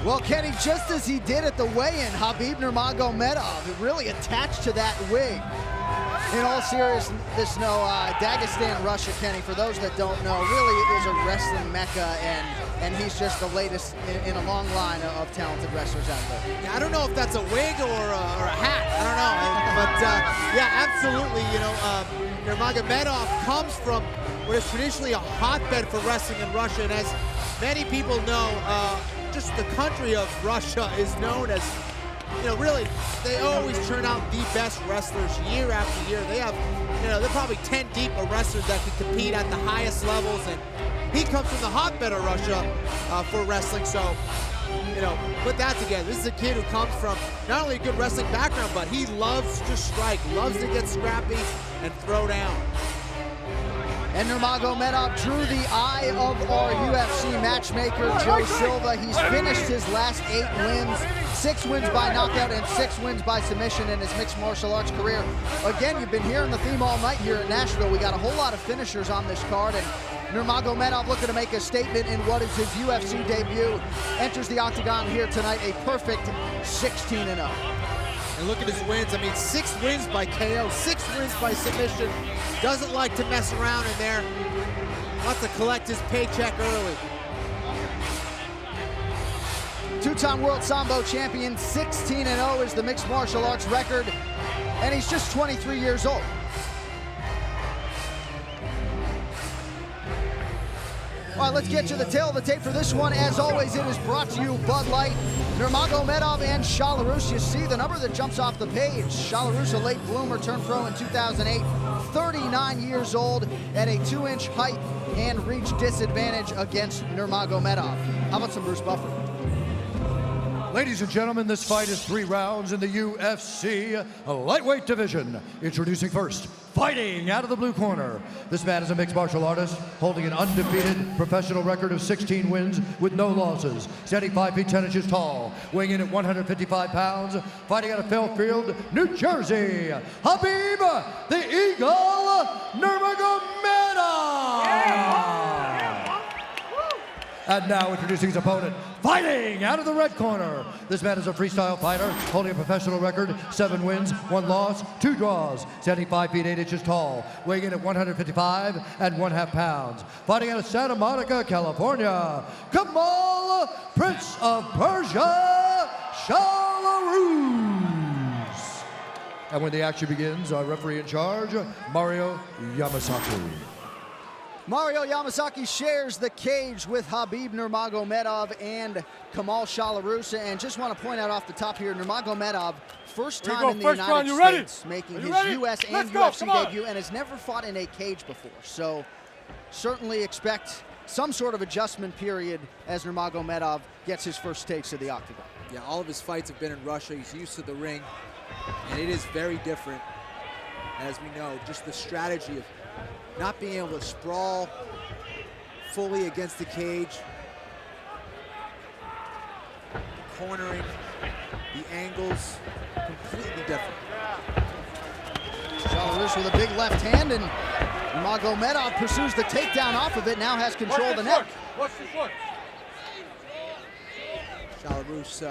Well, Kenny, just as he did at the weigh-in, Khabib Nurmagomedov really attached to that wig. In all seriousness, no, Dagestan, Russia, Kenny, for those that don't know, really is a wrestling mecca, and he's just the latest in a long line of talented wrestlers out there. Yeah, I don't know if that's a wig or a hat. I don't know. But, yeah, absolutely. You know, Nurmagomedov comes from what is traditionally a hotbed for wrestling in Russia, and as many people know, just the country of Russia is known as, you know, really, they always turn out the best wrestlers year after year. They have, you know, they're probably 10 deep of wrestlers that can compete at the highest levels, and he comes from the hotbed of Russia for wrestling. So, you know, put that together. This is a kid who comes from not only a good wrestling background, but he loves to strike, loves to get scrappy and throw down. And Nurmagomedov drew the eye of our UFC matchmaker, Joe Silva. He's finished his last 8 wins, 6 wins by knockout and 6 wins by submission in his mixed martial arts career. Again, you've been hearing the theme all night here in Nashville. We got a whole lot of finishers on this card, and Nurmagomedov looking to make a statement in what is his UFC debut. Enters the octagon here tonight, a perfect 16-0. And look at his wins. I mean, 6 wins by KO, 6 wins by submission. Doesn't like to mess around in there. Wants to collect his paycheck early. 2-time world Sambo champion, 16-0 is the mixed martial arts record, and he's just 23 years old. All right, let's get to the tail of the tape for this one. As always, it is brought to you Bud Light. Nurmagomedov and Shalorus. You see the number that jumps off the page. Shalorus, a late bloomer, turned pro in 2008. 39 years old, at a 2-inch height and reach disadvantage against Nurmagomedov. How about some Bruce Buffer? Ladies and gentlemen, this fight is 3 rounds in the UFC lightweight division. Introducing first, fighting out of the blue corner. This man is a mixed martial artist, holding an undefeated professional record of 16 wins with no losses. Standing 5 feet 10 inches tall, weighing in at 155 pounds, fighting out of Fairfield, New Jersey, Khabib, the Eagle, Nurmagomedov! And now introducing his opponent, fighting out of the red corner. This man is a freestyle fighter, holding a professional record, 7 wins, 1 loss, 2 draws, standing 5 feet 8 inches tall, weighing in at 155 1/2 pounds. Fighting out of Santa Monica, California, Kamal, Prince of Persia, Shalorus. And when the action begins, our referee in charge, Mario Yamasaki. Mario Yamasaki shares the cage with Khabib Nurmagomedov and Kamal Shalorus. And just want to point out off the top here, Nurmagomedov, first time in the United States, making his US and UFC debut, and has never fought in a cage before. So certainly expect some sort of adjustment period as Nurmagomedov gets his first taste of the octagon. Yeah, all of his fights have been in Russia. He's used to the ring, and it is very different, as we know, just the strategy of not being able to sprawl fully against the cage, the cornering, the angles, completely different. Shalorus with a big left hand, and Nurmagomedov pursues the takedown off of it, now has control of the neck. Shalorus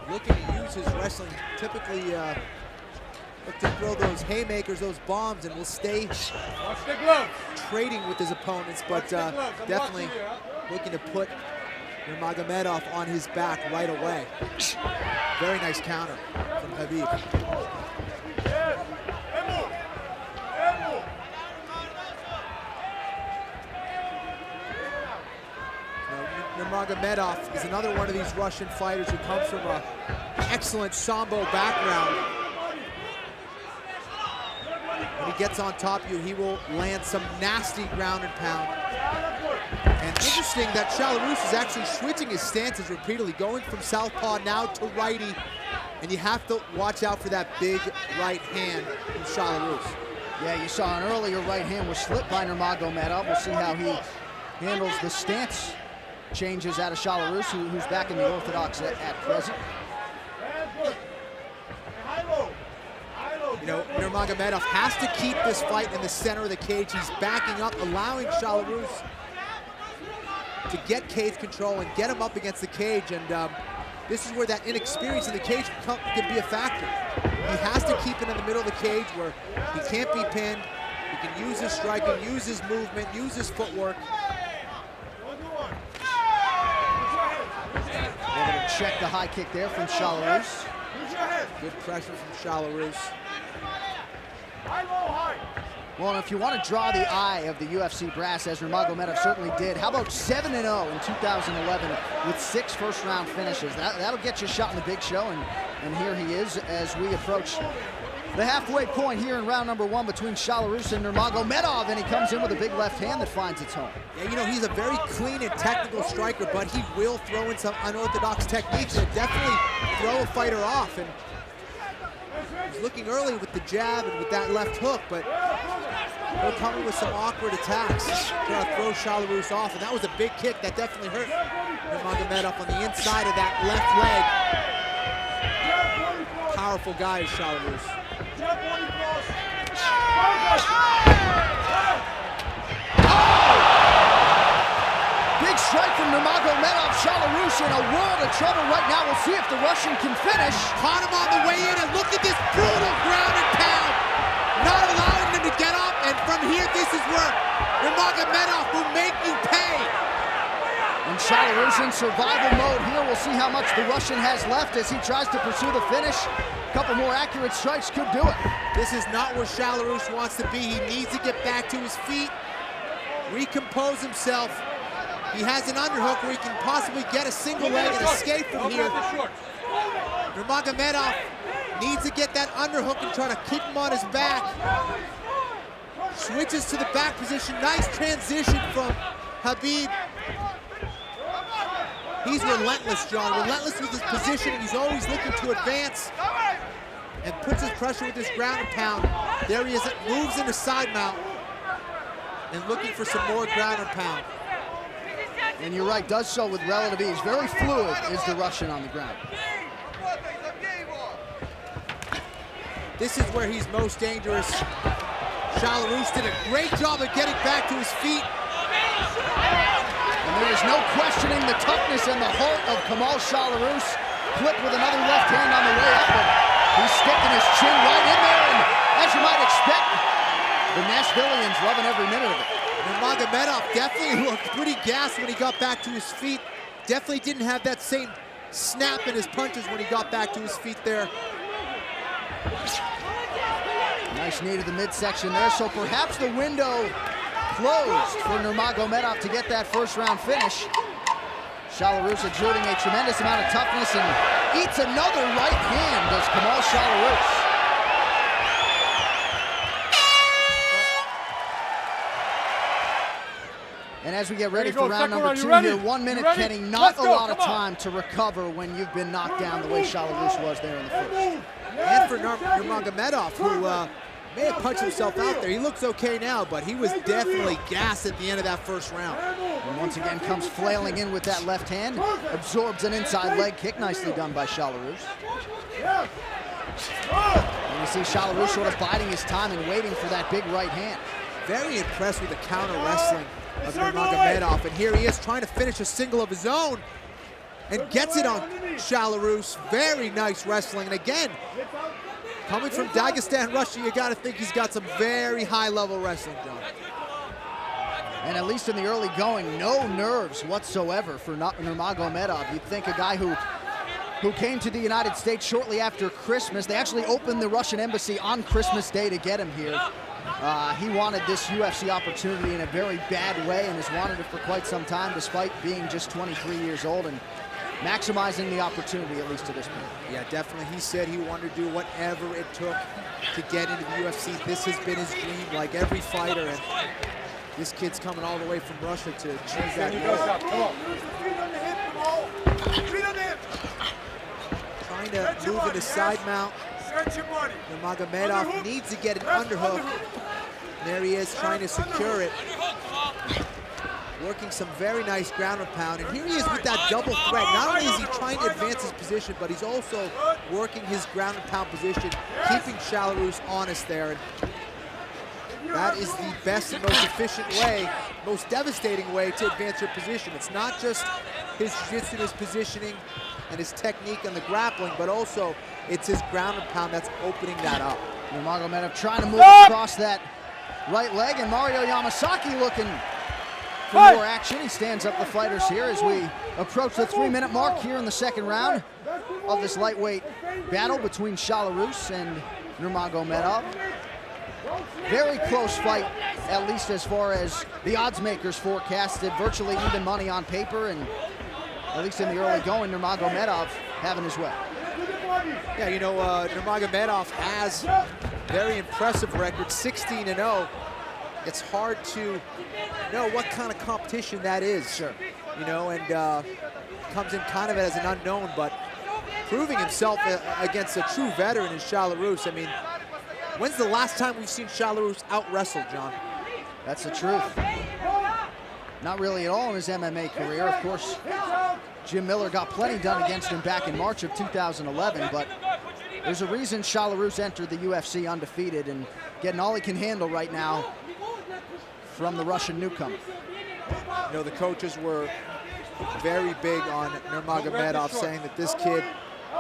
looking to use his wrestling, typically look to throw those haymakers, those bombs, and will stay trading with his opponents, but definitely looking to put Nurmagomedov on his back right away. Very nice counter from Khabib. Nurmagomedov is another one of these Russian fighters who comes from an excellent Sambo background. When he gets on top of you, he will land some nasty ground and pound. And interesting that Shalorus is actually switching his stances repeatedly, going from southpaw now to righty. And you have to watch out for that big right hand from Shalorus. Yeah, you saw an earlier right hand was slipped by Nurmagomedov. We'll see how he handles the stance changes out of Shalorus, who's back in the orthodox at present. You know, Nurmagomedov has to keep this fight in the center of the cage. He's backing up, allowing Shalorus to get cage control and get him up against the cage. And this is where that inexperience in the cage can be a factor. He has to keep it in the middle of the cage where he can't be pinned. He can use his striking, use his movement, use his footwork. They're going to check the high kick there from Shalorus. Good pressure from Shalorus. Well, and if you want to draw the eye of the UFC brass, as Nurmagomedov certainly did, how about 7-0 in 2011 with 6 first-round finishes? That'll get you a shot in the big show, and here he is as we approach the halfway point here in round number 1 between Shalorus and Nurmagomedov, and he comes in with a big left hand that finds its home. Yeah, you know, he's a very clean and technical striker, but he will throw in some unorthodox techniques that definitely throw a fighter off. And he's looking early with the jab and with that left hook, but he'll come in with some awkward attacks to throw Shalorus off, and that was a big kick that definitely hurt Nurmagomedov on the inside of that left leg. Powerful guy is Shalorus. Big strike from Nurmagomedov. Shalorus in a world of trouble right now. We'll see if the Russian can finish. Caught him on the way in, and look at this brutal ground and pound. Not allowing him to get up, and from here, this is where Nurmagomedov will make you pay. And Shalorus in survival mode here. We'll see how much the Russian has left as he tries to pursue the finish. A couple more accurate strikes could do it. This is not where Shalorus wants to be. He needs to get back to his feet, recompose himself. He has an underhook where he can possibly get a single leg and escape from here. Nurmagomedov needs to get that underhook and try to keep him on his back. Switches to the back position. Nice transition from Khabib. He's relentless, John. Relentless with his position. He's always looking to advance and puts his pressure with his ground and pound. There he is. Moves into side mount and looking for some more ground and pound. And you're right, does so with relative ease. Very fluid is the Russian on the ground. This is where he's most dangerous. Shalorus did a great job of getting back to his feet. And there is no questioning the toughness and the heart of Kamal Shalorus. Clipped with another left hand on the way up, but he's sticking his chin right in there, and as you might expect, the Nashvillians loving every minute of it. Nurmagomedov definitely looked pretty gassed when he got back to his feet. Definitely didn't have that same snap in his punches when he got back to his feet there. Nice knee to the midsection there, so perhaps the window closed for Nurmagomedov to get that first round finish. Shalorus exerting a tremendous amount of toughness and eats another right hand, does Kamal Shalorus. And as we get ready for round number 2 here, 1 minute, Kenny, not a lot of time to recover when you've been knocked down the way Shalorus was there in the first. And for Nurmagomedov, who may have punched himself out there. He looks okay now, but he was definitely gassed at the end of that first round. And once again comes flailing in with that left hand, absorbs an inside leg kick, nicely done by Shalorus. And you see Shalorus sort of biding his time and waiting for that big right hand. Very impressed with the counter wrestling of Nurmagomedov, and here he is trying to finish a single of his own and gets it on Shalorus. Very nice wrestling, and again, coming from Dagestan, Russia, you got to think he's got some very high-level wrestling, John. And at least in the early going, no nerves whatsoever for Nurmagomedov. You'd think a guy who came to the United States shortly after Christmas. They actually opened the Russian embassy on Christmas Day to get him here. He wanted this UFC opportunity in a very bad way and has wanted it for quite some time, despite being just 23 years old and maximizing the opportunity, at least to this point. Yeah, definitely. He said he wanted to do whatever it took to get into the UFC. This has been his dream, like every fighter, and this kid's coming all the way from Russia to achieve that goal. Trying to move into side mount. Nurmagomedov needs to get an underhook. There he is trying to secure it. Working some very nice ground and pound. And here he is with that double threat. Not only is he trying to advance his position, but he's also working his ground and pound position, keeping Shalorus honest there. And that is the best and most efficient way, most devastating way to advance your position. It's not just his jiu-jitsu and his positioning and his technique and the grappling, but also it's his ground and pound that's opening that up. Nurmagomedov trying to move across that right leg, and Mario Yamasaki looking for more action. He stands up the fighters here as we approach the 3-minute mark here in the second round of this lightweight battle between Shalorus and Nurmagomedov. Very close fight, at least as far as the odds makers forecasted. Virtually even money on paper, and at least in the early going, Nurmagomedov having his way. Yeah, you know, Nurmagomedov has very impressive record, 16-0. It's hard to know what kind of competition that is. Sure. You know, and comes in kind of as an unknown, but proving himself against a true veteran in Shalorus. I mean, when's the last time we've seen Shalorus out-wrestle, John? That's the truth. Not really at all in his MMA career. Of course, Jim Miller got plenty done against him back in March of 2011, but there's a reason Shalorus entered the UFC undefeated and getting all he can handle right now from the Russian newcomer. You know, the coaches were very big on Nurmagomedov, saying that this kid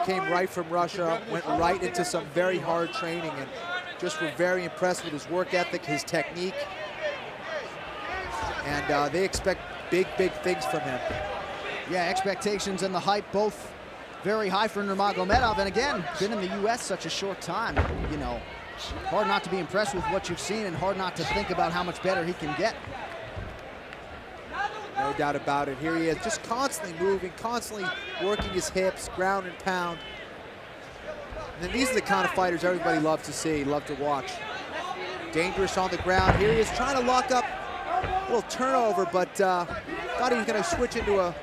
came right from Russia, went right into some very hard training, and just were very impressed with his work ethic, his technique, and they expect big, big things from him. Yeah, expectations and the hype both very high for Nurmagomedov, and again, been in the U.S. such a short time. You know, hard not to be impressed with what you've seen, and hard not to think about how much better he can get. No doubt about it. Here he is, just constantly moving, constantly working his hips, ground and pound. And then these are the kind of fighters everybody loves to see, love to watch. Dangerous on the ground. Here he is trying to lock up a little turnover, but thought he was going to switch into a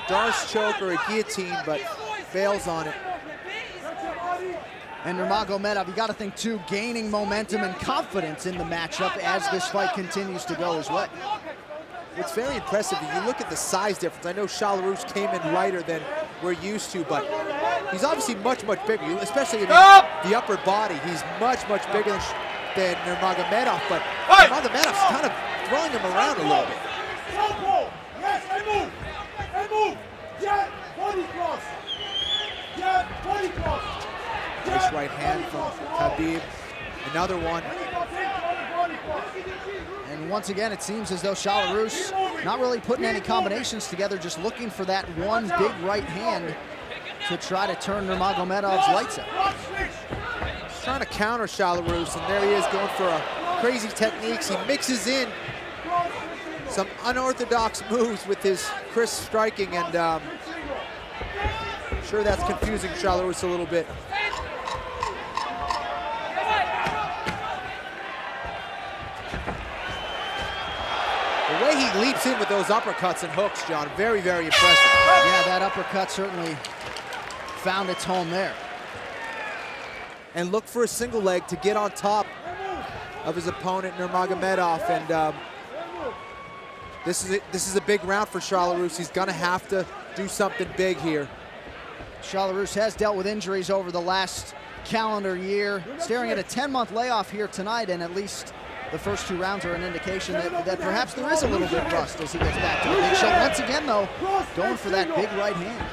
Darce choke or a guillotine, but fails on it. And Nurmagomedov, you got to think too, gaining momentum and confidence in the matchup as this fight continues to go his way. What's very impressive, if you look at the size difference, I know Shalorus came in lighter than we're used to, but he's obviously much, much bigger, especially in the upper body. He's much, much bigger than Nurmagomedov, but Nurmagomedov's kind of throwing him around a little bit. Yes, I move. Get body cross. Get body cross. Nice right hand from Khabib. Another one. And once again, it seems as though Shalorus not really putting any combinations together, just looking for that one big right hand to try to turn Nurmagomedov's lights out. He's trying to counter Shalorus, and there he is going for a crazy techniques. He mixes in some unorthodox moves with his crisp striking, and I'm sure that's confusing Shalorus a little bit. The way he leaps in with those uppercuts and hooks, John, very, very impressive. Yeah, that uppercut certainly found its home there. And look for a single leg to get on top of his opponent, Nurmagomedov, and this is a big round for Shalorus. He's gonna have to do something big here. Shalorus has dealt with injuries over the last calendar year, staring at a 10-month layoff here tonight, and at least the first 2 rounds are an indication that perhaps there is a little bit of rust as he gets back to the big show. Once again, though, going for that big right hand.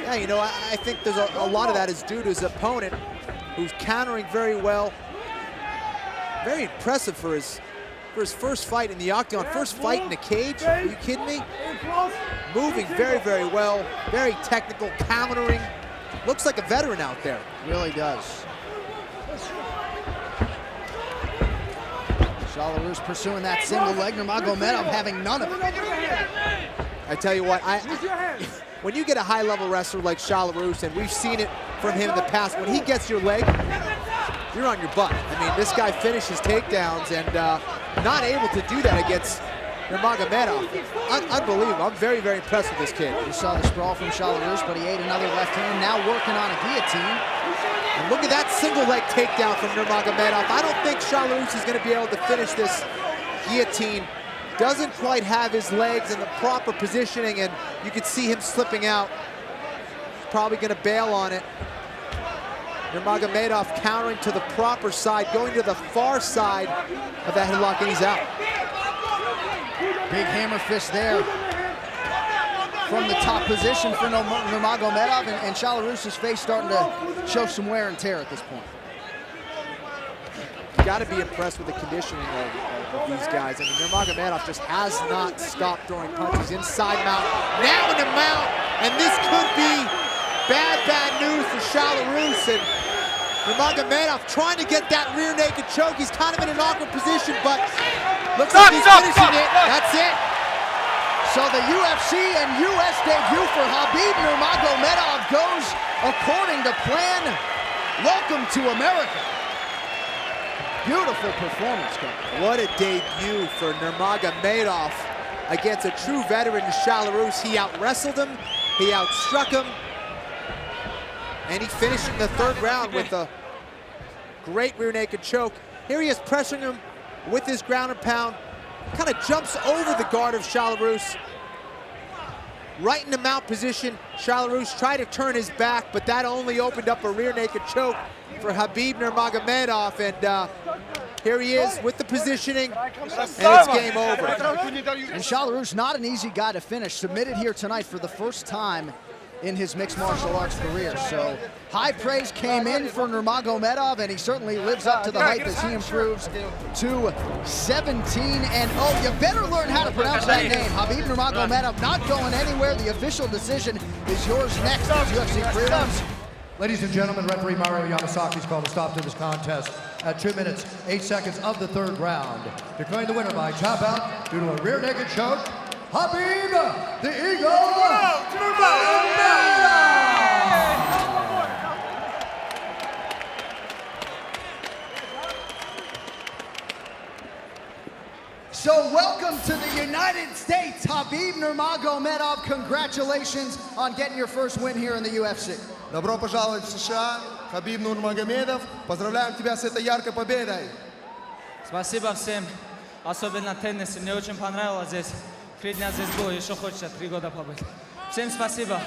Yeah, you know, I think there's a lot of that is due to his opponent, who's countering very well. Very impressive for his first fight in the octagon, first fight in the cage. Are you kidding me? Moving very, very well, very technical, countering. Looks like a veteran out there. Really does. Shalorus pursuing that single leg, Nurmagomedov having none of it. I tell you what, when you get a high-level wrestler like Shalorus, and we've seen it from him in the past, when he gets your leg, you're on your butt. I mean, this guy finishes takedowns, and not able to do that against Nurmagomedov. Unbelievable. I'm very, very impressed with this kid. You saw the sprawl from Shalorus, but he ate another left hand, now working on a guillotine. And look at that single leg takedown from Nurmagomedov. I don't think Shalorus is going to be able to finish this guillotine. Doesn't quite have his legs in the proper positioning, and you can see him slipping out. Probably going to bail on it. Nurmagomedov countering to the proper side, going to the far side of that headlock, and he's out. Big hammer fist there from the top position for Nurmagomedov, and Shalorus' face starting to show some wear and tear at this point. Got to be impressed with the conditioning of these guys. I mean, Nurmagomedov just has not stopped throwing punches inside mount, now in the mount, and this could be bad news for Shalorus. And Nurmagomedov trying to get that rear naked choke. He's kind of in an awkward position, but looks like he's finishing it. That's it. So the UFC and US debut for Khabib Nurmagomedov goes according to plan. Welcome to America. Beautiful performance, Kamal. What a debut for Nurmagomedov against a true veteran, Shalorus. He out-wrestled him, he outstruck him, and he finished in the third round with a great rear naked choke. Here he is pressuring him with his ground and pound. Kind of jumps over the guard of Shalorus. Right in the mount position, Shalorus tried to turn his back, but that only opened up a rear naked choke for Khabib Nurmagomedov. And here he is with the positioning, and it's game over. And Shalorus, not an easy guy to finish, submitted here tonight for the first time in his mixed martial arts career. So high praise came in for Nurmagomedov, and he certainly lives up to the hype as he improves to 17-0. You better learn how to pronounce that name. Khabib Nurmagomedov not going anywhere. The official decision is yours next as UFC prelims. Ladies and gentlemen, referee Mario Yamasaki's called a stop to this contest at 2 minutes, 8 seconds of the third round. Declaring the winner by tap out due to a rear naked choke, Khabib the Eagle Nurmagomedov! So welcome to the United States, Khabib Nurmagomedov. Congratulations on getting your first win here in the UFC. Добро пожаловать в США, Хабиб Нурмагомедов. Поздравляем тебя с этой яркой победой. Спасибо всем, особенно теннисе. Мне очень понравилось здесь. 3 дня здесь было, еще хочется 3 года побыть. Всем спасибо.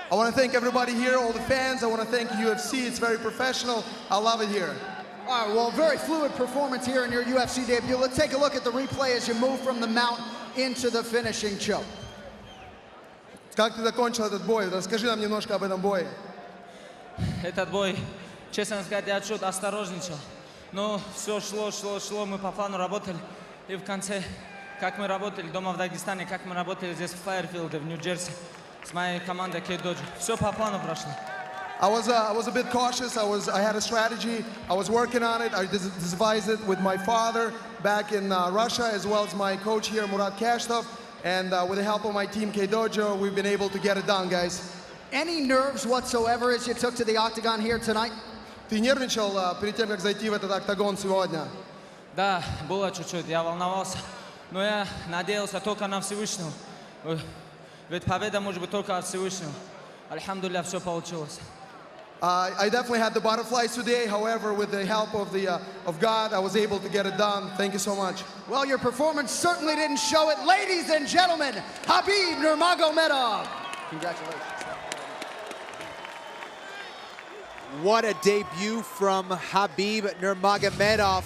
I want to thank everybody here, all the fans. I want to thank UFC. It's very professional. I love it here. All right, well, very fluid performance here in your UFC debut. Let's take a look at the replay as you move from the mount into the finishing choke. Как ты закончил этот бой? Расскажи нам немножко об этом бое. Этот бой, честно сказать, я чуть осторожничал. Но все шло, мы по плану работали. И в конце, как мы работали дома в Дагестане, как мы работали здесь в Файерфилде, в Нью-Джерси, с моей командой K-Dojo. Все по плану прошло. I was a bit cautious. I had a strategy. I was working on it. I devised it with my father back in Russia, as well as my coach here, Murat Kashtov. And with the help of my team, K-Dojo, we've been able to get it done, guys. Any nerves whatsoever as you took to the octagon here tonight? Ты нервничал перед тем, как зайти в этот октагон сегодня? Да, было чуть-чуть, я волновался. Но я надеялся только на Всевышнего. Ведь победа может быть только от Всевышнего. Альхамдулилля, все получилось. I definitely had the butterflies today. However, with the help of God, I was able to get it done. Thank you so much. Well, your performance certainly didn't show it. Ladies and gentlemen, Khabib Nurmagomedov. Congratulations. What a debut from Khabib Nurmagomedov.